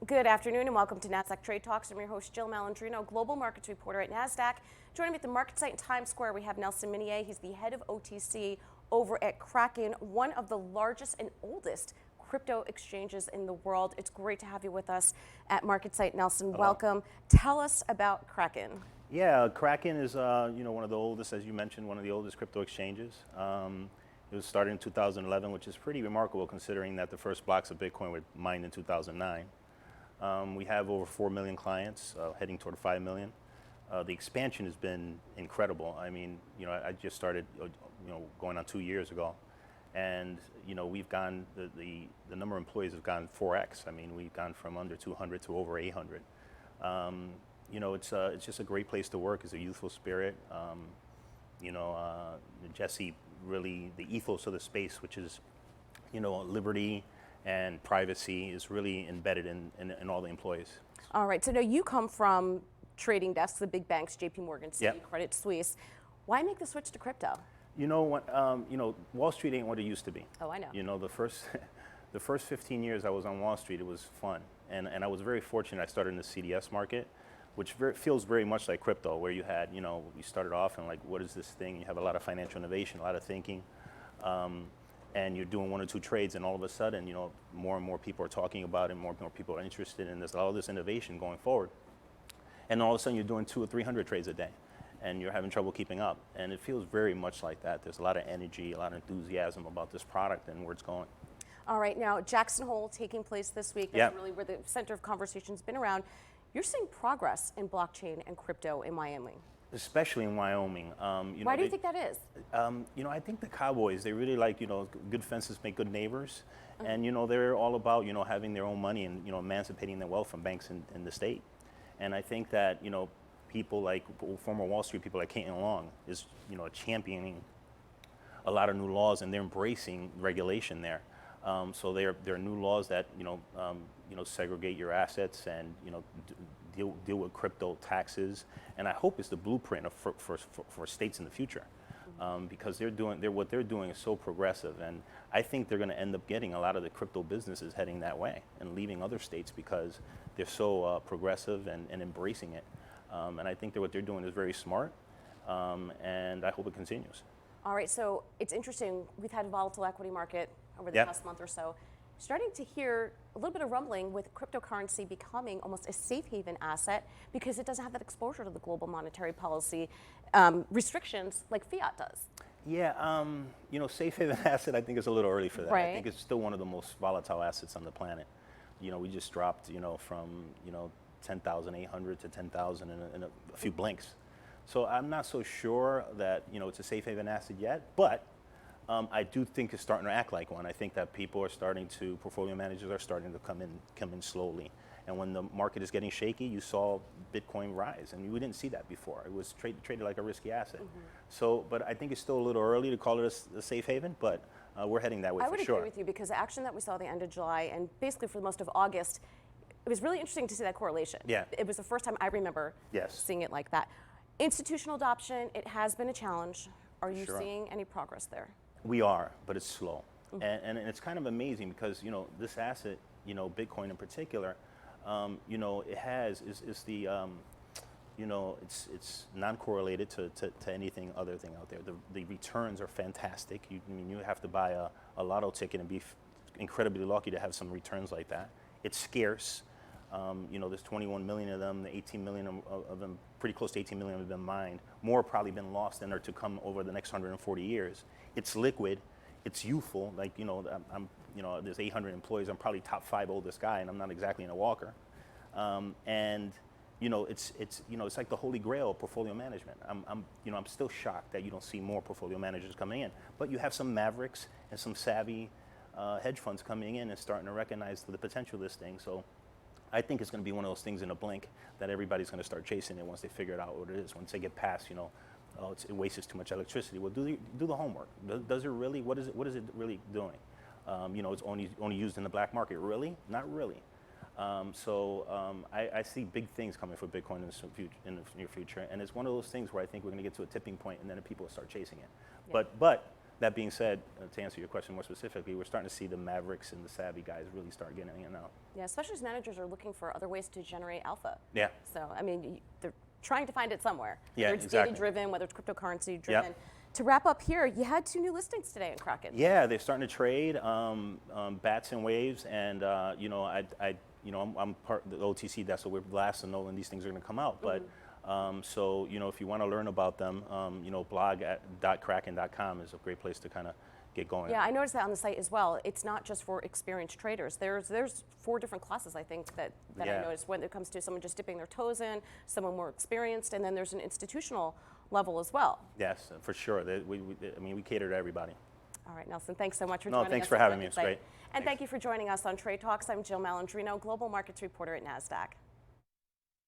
Good afternoon and welcome to Nasdaq Trade Talks. I'm your host, Jill Malandrino, Global Markets Reporter at Nasdaq. Joining me at the market site in Times Square, we have Nelson Minier. He's the head of OTC over at Kraken, one of the largest and oldest crypto exchanges in the world. It's great to have you with us at market site, Nelson. Hello. Welcome. Tell us about Kraken. Yeah, Kraken is one of the oldest, as you mentioned, one of the oldest crypto exchanges. It was started in 2011, which is pretty remarkable considering that the first blocks of Bitcoin were mined in 2009. We have over 4 million clients, heading toward 5 million. The expansion has been incredible. I mean, I just started, going on 2 years ago, and we've gone the number of employees have gone 4x. I mean, we've gone from under 200 to over 800. It's just a great place to work. It's a youthful spirit. Jesse really the ethos of the space, which is liberty and privacy, is really embedded in all the employees. All right, so now you come from trading desks, the big banks, JP Morgan, Citi, Yep. Credit Suisse. Why make the switch to crypto? Wall Street ain't what it used to be. Oh, I know. The first 15 years I was on Wall Street, it was fun. And I was very fortunate. I started in the CDS market, which feels very much like crypto, where you had, you started off and like, what is this thing? You have a lot of financial innovation, a lot of thinking. And you're doing 1 or 2 trades, and all of a sudden, more and more people are talking about it, more and more people are interested, and there's all this innovation going forward. And all of a sudden, you're doing 200 or 300 trades a day, and you're having trouble keeping up. And it feels very much like that. There's a lot of energy, a lot of enthusiasm about this product and where it's going. All right, now Jackson Hole taking place this week. That's really where the center of conversation's been around. You're seeing progress in blockchain and crypto in Wyoming. Especially in Wyoming. Why do you think that is? I think the cowboys, they really like, good fences make good neighbors. And, they're all about, having their own money and, emancipating their wealth from banks in the state. And I think that, people like former Wall Street people like Caitlin Long is, championing a lot of new laws, and they're embracing regulation there. So there are new laws that, segregate your assets and, deal with crypto taxes, and I hope it's the blueprint for states in the future, because what they're doing is so progressive, and I think they're going to end up getting a lot of the crypto businesses heading that way and leaving other states because they're so progressive and embracing it, and I think that what they're doing is very smart, and I hope it continues. All right, so it's interesting. We've had a volatile equity market over the past month or so. Starting to hear a little bit of rumbling with cryptocurrency becoming almost a safe haven asset because it doesn't have that exposure to the global monetary policy restrictions like fiat does. Yeah, safe haven asset, I think it's a little early for that. Right. I think it's still one of the most volatile assets on the planet. We just dropped, from, 10,800 to 10,000 in a few blinks. So I'm not so sure that, it's a safe haven asset yet, but I do think it's starting to act like one. I think that portfolio managers are starting to come in slowly. And when the market is getting shaky, you saw Bitcoin rise, and we didn't see that before. It was traded like a risky asset. So, but I think it's still a little early to call it a safe haven, but we're heading that way for sure. I would agree with you because the action that we saw at the end of July and basically for most of August, it was really interesting to see that correlation. Yeah. It was the first time I remember seeing it like that. Institutional adoption, it has been a challenge. Are you seeing any progress there? We are, but it's slow. And it's kind of amazing because, this asset, Bitcoin in particular, it's non-correlated to anything other thing out there. The returns are fantastic. You have to buy a lotto ticket and be incredibly lucky to have some returns like that. It's scarce. There's 21 million of them. The 18 million of them, pretty close to 18 million have been mined. More have probably been lost than are to come over the next 140 years. It's liquid. It's youthful. Like, there's 800 employees. I'm probably top 5 oldest guy, and I'm not exactly in a walker. It's like the holy grail of portfolio management. I'm still shocked that you don't see more portfolio managers coming in. But you have some mavericks and some savvy hedge funds coming in and starting to recognize the potential of this thing. So I think it's going to be one of those things in a blink that everybody's going to start chasing it once they figure out what it is. Once they get past, it wastes too much electricity. Well, do the homework. Does it really? What is it really doing? It's only used in the black market. Really? Not really. I see big things coming for Bitcoin in the near future, and it's one of those things where I think we're going to get to a tipping point, and then people will start chasing it. Yeah. But That being said, to answer your question more specifically, we're starting to see the Mavericks and the savvy guys really start getting in now. Yeah, especially as managers are looking for other ways to generate alpha. Yeah. So, I mean, they're trying to find it somewhere. Yeah, whether it's exactly. data-driven, whether it's cryptocurrency driven. Yep. To wrap up here, you had 2 new listings today in Kraken. Yeah, they're starting to trade bats and waves, and I'm part of the OTC desk, so we're last to know when these things are going to come out. But so if you want to learn about them, blog.kraken.com is a great place to kind of get going. Yeah, I noticed that on the site as well. It's not just for experienced traders. There's 4 different classes, I think, that Yeah. I noticed when it comes to someone just dipping their toes in, someone more experienced, and then there's an institutional level as well. Yes, for sure. We cater to everybody. All right, Nelson, thanks so much for No, joining us. thanks for on having me. Market It's Site. great. And thank you for joining us on Trade Talks. I'm Jill Malandrino, Global Markets Reporter at Nasdaq.